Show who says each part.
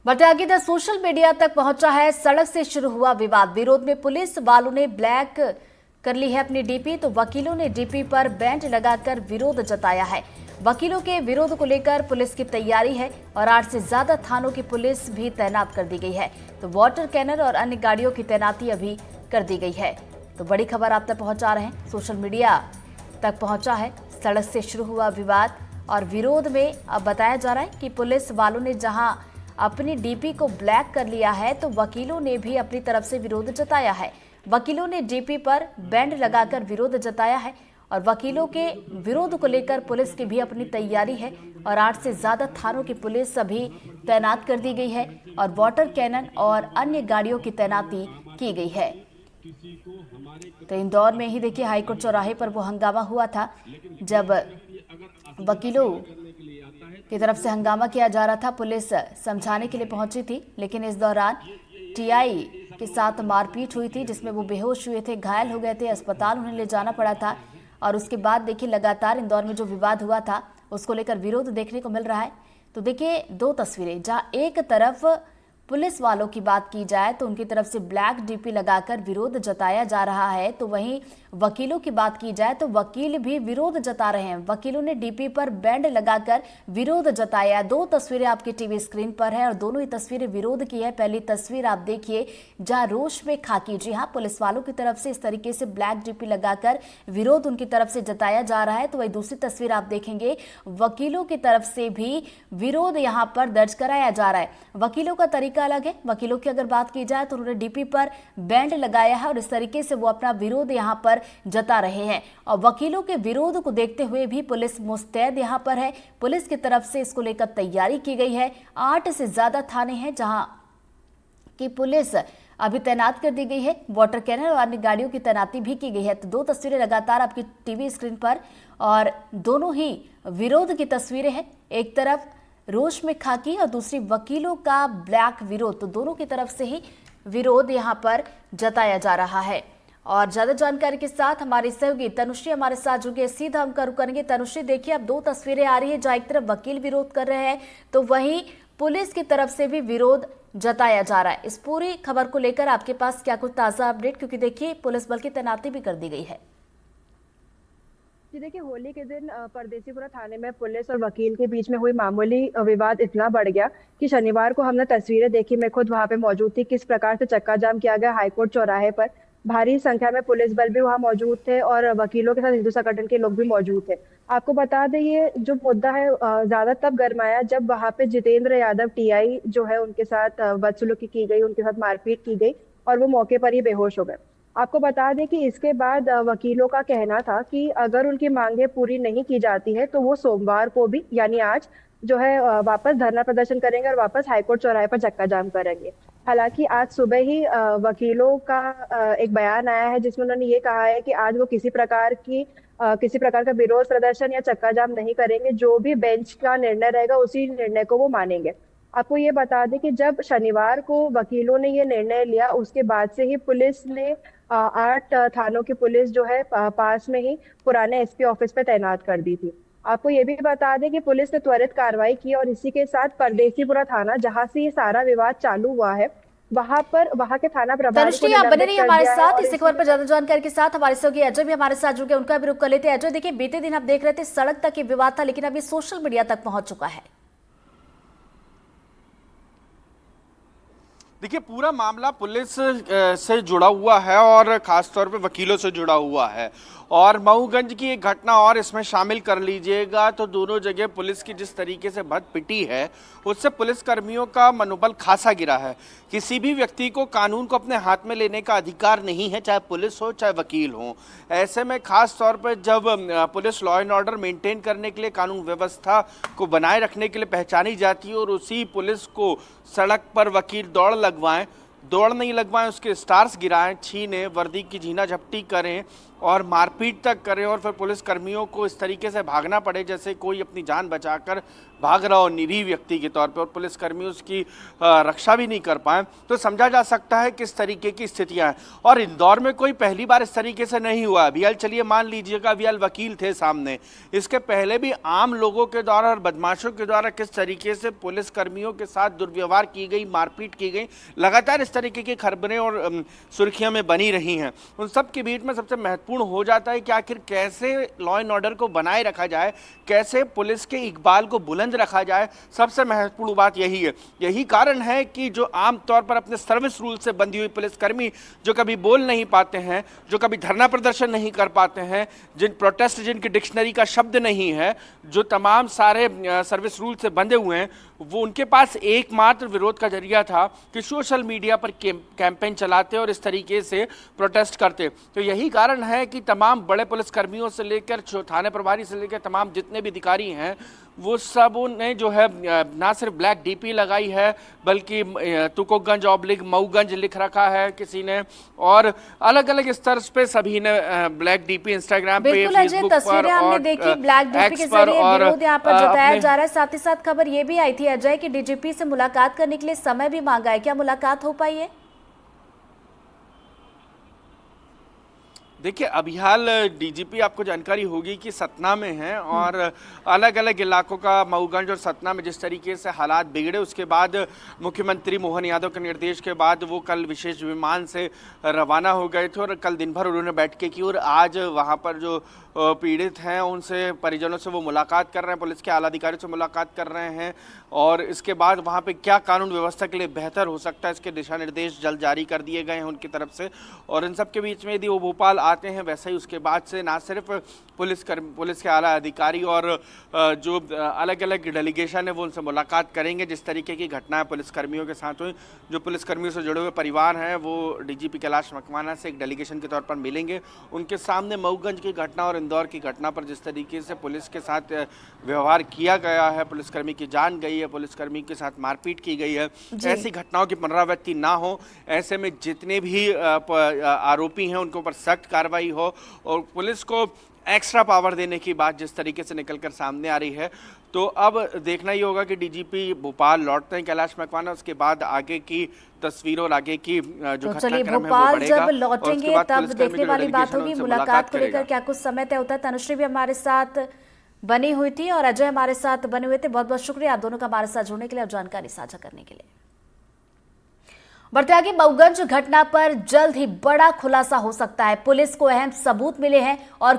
Speaker 1: बढ़ते आगे the social media तक पहुंचा है। सड़क से शुरू हुआ विवाद। विरोध में पुलिस वालों ने ब्लैक कर ली है अपनी डीपी, तो वकीलों ने डीपी पर बैंड लगाकर विरोध जताया है। वकीलों के विरोध को लेकर पुलिस की तैयारी है और 8 से ज्यादा थानों की पुलिस भी तैनात कर दी गई है। तो वाटर कैनन और अन्य गाड़ियों की तैनाती अभी कर दी गई है। तो बड़ी खबर आप तक पहुंचा रहे हैं। सोशल मीडिया तक पहुंचा है। सड़क से शुरू हुआ विवाद और विरोध में अब बताया जा रहा है कि पुलिस वालों ने जहां अपनी डीपी को ब्लैक कर लिया है, तो वकीलों ने भी अपनी तरफ से विरोध जताया है। वकीलों ने डीपी पर बैंड लगाकर विरोध जताया है और वकीलों के विरोध को लेकर पुलिस की भी अपनी तैयारी है और 8 से ज्यादा थानों की पुलिस अभी तैनात कर दी गई है और वाटर कैनन और अन्य गाड़ियों की तैनाती की गई है। तो इंदौर में ही देखिए हाईकोर्ट चौराहे पर वो हंगामा हुआ था, जब वकीलों की तरफ से हंगामा किया जा रहा था। पुलिस समझाने के लिए पहुंची थी, लेकिन इस दौरान टीआई के साथ मारपीट हुई थी, जिसमें वो बेहोश हुए थे, घायल हो गए थे, अस्पताल उन्हें ले जाना पड़ा था। और उसके बाद देखिए लगातार इंदौर में जो विवाद हुआ था उसको लेकर विरोध देखने को मिल रहा है। तो देखिए दो तस्वीरें, जहां एक तरफ पुलिस वालों की बात की जाए तो उनकी तरफ से ब्लैक डीपी लगाकर विरोध जताया जा रहा है, तो वहीं वकीलों की बात की जाए तो वकील भी विरोध जता रहे हैं। वकीलों ने डीपी पर बैंड लगाकर विरोध जताया। दो तस्वीरें आपकी टीवी स्क्रीन पर है और दोनों ही तस्वीरें विरोध की है। पहली तस्वीर आप देखिए जहां रोष में खाकी, जी हाँ, पुलिस वालों की तरफ से इस तरीके से ब्लैक डीपी लगाकर विरोध उनकी तरफ से जताया जा रहा है। तो वही दूसरी तस्वीर आप देखेंगे वकीलों की तरफ से भी विरोध यहां पर दर्ज कराया जा रहा है। वकीलों का तरीका अलग है। वकीलों की अगर बात की जाए तो उन्होंने डीपी पर बैंड लगाया है और इस तरीके से वो अपना विरोध यहां पर जता रहे हैं। और वकीलों के विरोध को देखते हुए भी पुलिस मुस्तैद यहां पर है। पुलिस की तरफ से इसको लेकर तैयारी की गई है। 8 से ज्यादा थाने हैं जहां की पुलिस अभी तैनात कर दी गई है। वाटर कैनन और अन्य गाड़ियों की तैनाती भी की गई है। तो दो तस्वीरें लगातार आपकी टीवी स्क्रीन पर और दोनों ही विरोध की तस्वीरें हैं। एक तरफ रोष में खाकी और दूसरी वकीलों का ब्लैक विरोध। तो दोनों की तरफ से ही विरोध यहां पर जताया जा रहा है। और ज्यादा जानकारी के साथ हमारी सहयोगी तनुश्री हमारे साथ जुड़े, सीधा हम करेंगे। तनुश्री, देखिए अब दो तस्वीरें आ रही है, जहां एक तरफ वकील विरोध कर रहे हैं तो वहीं पुलिस की तरफ से भी विरोध जताया जा रहा है। इस पूरी खबर को लेकर आपके पास क्या कुछ ताजा अपडेट, क्योंकि देखिए पुलिस बल की तैनाती भी कर दी गई है।
Speaker 2: जी देखिए, होली के दिन परदेसीपुरा थाने में पुलिस और वकील के बीच में हुई मामूली विवाद इतना बढ़ गया कि शनिवार को हमने तस्वीरें देखी। मैं खुद वहां पे मौजूद थी, किस प्रकार से चक्का जाम किया गया हाईकोर्ट चौराहे पर। भारी संख्या में पुलिस बल भी वहां मौजूद थे और वकीलों के साथ हिंदू संगठन के लोग भी मौजूद थे। आपको बता दें, ये जो मुद्दा है ज्यादा तब गरमाया जब वहां पे जितेंद्र यादव टीआई जो है उनके साथ बदसलूकी की गई, उनके साथ मारपीट की गई और वो मौके पर ही बेहोश हो गए। आपको बता दें कि इसके बाद वकीलों का कहना था कि अगर उनकी मांगे पूरी नहीं की जाती है तो वो सोमवार को भी, यानी आज जो है, वापस धरना प्रदर्शन करेंगे और वापस हाईकोर्ट चौराहे पर चक्का जाम करेंगे। हालांकि आज सुबह ही वकीलों का एक बयान आया है जिसमें उन्होंने ये कहा है कि आज वो किसी प्रकार का विरोध प्रदर्शन या चक्का जाम नहीं करेंगे। जो भी बेंच का निर्णय रहेगा उसी निर्णय को वो मानेंगे। आपको ये बता दें कि जब शनिवार को वकीलों ने ये निर्णय लिया, उसके बाद से ही पुलिस ने 8 थानों की पुलिस जो है पास में ही पुराने एसपी ऑफिस पे तैनात कर दी थी। आपको ये भी बता दें कि पुलिस ने त्वरित कार्रवाई की और इसी के साथ परदेसीपुरा थाना, जहां से ये सारा विवाद चालू हुआ है, वहां के थाना प्रभारी को
Speaker 1: तनुश्री, आप बने रहिए हमारे साथ। इस खबर पर ज्यादा जानकारी के साथ हमारे सहयोगी अजय भी हमारे साथ जुड़ गए, उनका भी रुख कर लेते हैं। अजय, देखिए बीते दिन आप देख रहे थे सड़क तक ये विवाद था, लेकिन अब ये सोशल मीडिया तक पहुंच चुका है।
Speaker 3: देखिए, पूरा मामला पुलिस से जुड़ा हुआ है और खासतौर पे वकीलों से जुड़ा हुआ है। और मऊगंज की एक घटना और इसमें शामिल कर लीजिएगा तो दोनों जगह पुलिस की जिस तरीके से भद पिटी है, उससे पुलिस कर्मियों का मनोबल खासा गिरा है। किसी भी व्यक्ति को कानून को अपने हाथ में लेने का अधिकार नहीं है, चाहे पुलिस हो चाहे वकील हो। ऐसे में खास तौर पर जब police law and order maintain करने के लिए, कानून व्यवस्था को बनाए रखने के लिए पहचानी जाती है और उसी पुलिस को सड़क पर वकील दौड़ नहीं लगवाएं, उसके स्टार्स गिराएं, छीनें, वर्दी की झीना झपटी करें, और मारपीट तक करे और फिर पुलिस कर्मियों को इस तरीके से भागना पड़े जैसे कोई अपनी जान बचाकर भाग रहा हो निरीह व्यक्ति के तौर पे, और पुलिस कर्मी उसकी रक्षा भी नहीं कर पाए, तो समझा जा सकता है किस तरीके की स्थितियां हैं। और इंदौर में कोई पहली बार इस तरीके से नहीं हुआ। अभियाल चलिए मान लीजिएगा अभियाल वकील थे सामने, इसके पहले भी आम लोगों के द्वारा और बदमाशों के द्वारा किस तरीके से पुलिस कर्मियों के साथ दुर्व्यवहार की गई, मारपीट की गई, लगातार इस तरीके की खबरें और सुर्खियों में बनी रही हैं। उन सब के बीच में सबसे महत्वपूर्ण हो जाता है कि आखिर कैसे लॉ एंड ऑर्डर को बनाए रखा जाए, कैसे पुलिस के इकबाल को बुलंद रखा जाए। सबसे महत्वपूर्ण बात यही है। यही कारण है कि जो आम तौर पर अपने सर्विस रूल से बंधी हुई पुलिसकर्मी जो कभी बोल नहीं पाते हैं, जो कभी धरना प्रदर्शन नहीं कर पाते हैं, जिन प्रोटेस्ट जिनकी डिक्शनरी का शब्द नहीं है, जो तमाम सारे सर्विस रूल से बंधे हुए हैं, वो उनके पास एकमात्र विरोध का जरिया था कि सोशल मीडिया पर कैंपेन चलाते और इस तरीके से प्रोटेस्ट करते। तो यही कारण है कि तमाम बड़े पुलिसकर्मियों से लेकर थाने प्रभारी से लेकर तमाम जितने भी अधिकारी हैं, वो सब ने जो है ना सिर्फ ब्लैक डीपी लगाई है बल्कि तुकोगंज ऑब्लिक मऊगंज लिख रखा है किसी ने, और अलग अलग स्तर पे सभी ने ब्लैक डीपी इंस्टाग्राम पे, फेसबुक पर
Speaker 1: तस्वीरें हमने देखी ब्लैक डीपी के जरिए विरोध यहाँ पर जताया जा रहा है। साथ ही साथ खबर ये भी आई थी अजय कि डीजीपी से मुलाकात करने के लिए समय भी मांगा है, क्या मुलाकात हो पाई है?
Speaker 3: देखिए अभियाल डीजीपी आपको जानकारी होगी कि सतना में है और अलग अलग इलाकों का मऊगंज और सतना में जिस तरीके से हालात बिगड़े, उसके बाद मुख्यमंत्री मोहन यादव के निर्देश के बाद वो कल विशेष विमान से रवाना हो गए थे और कल दिन भर उन्होंने बैठकें की और आज वहाँ पर जो पीड़ित हैं उनसे, परिजनों से वो मुलाकात कर रहे हैं, पुलिस के आला अधिकारियों से मुलाकात कर रहे हैं और इसके बाद वहाँ पे क्या कानून व्यवस्था के लिए बेहतर हो सकता है इसके दिशा निर्देश जल्द जारी कर दिए गए हैं उनकी तरफ से। और इन सब के बीच में यदि वो भोपाल आते हैं वैसे ही उसके बाद से ना सिर्फ पुलिस के आला अधिकारी और जो अलग अलग डेलीगेशन है वो उनसे मुलाकात करेंगे। जिस तरीके की घटना है पुलिसकर्मियों के साथ हुई, जो पुलिसकर्मियों से जुड़े हुए परिवार हैं वो डीजीपी कैलाश मकवाना से एक डेलीगेशन के तौर पर मिलेंगे। उनके सामने मऊगंज की घटना और इंदौर की घटना पर जिस तरीके से पुलिस के साथ व्यवहार किया गया है, पुलिसकर्मी की जान गई है, पुलिसकर्मी के साथ मारपीट की गई है, ऐसी घटनाओं की पुनरावृत्ति ना हो, ऐसे में जितने भी आरोपी हैं उनके ऊपर सख्त कार्रवाई हो और पुलिस को एक्स्ट्रा पावर देने की बात जिस तरीके से निकलकर सामने आ रही है। तो अब देखना ही होगा कि डीजीपी भोपाल लौटते हैं कैलाश मकवाना, उसके बाद आगे की तस्वीरों और आगे की जो घटनाक्रम है वो
Speaker 1: भोपाल
Speaker 3: बढ़ेगा।
Speaker 1: जब लौटेंगे तब देखने वाली बात होगी मुलाकात को लेकर क्या कुछ समय तय होता है। तनुश्री भी हमारे साथ बनी हुई थी और अजय हमारे साथ बने हुए थे। बहुत बहुत शुक्रिया आप दोनों का हमारे साथ जुड़ने के लिए और जानकारी साझा करने के लिए। बढ़ते आगे, मऊगंज घटना पर जल्द ही बड़ा खुलासा हो सकता है। पुलिस को अहम सबूत मिले हैं और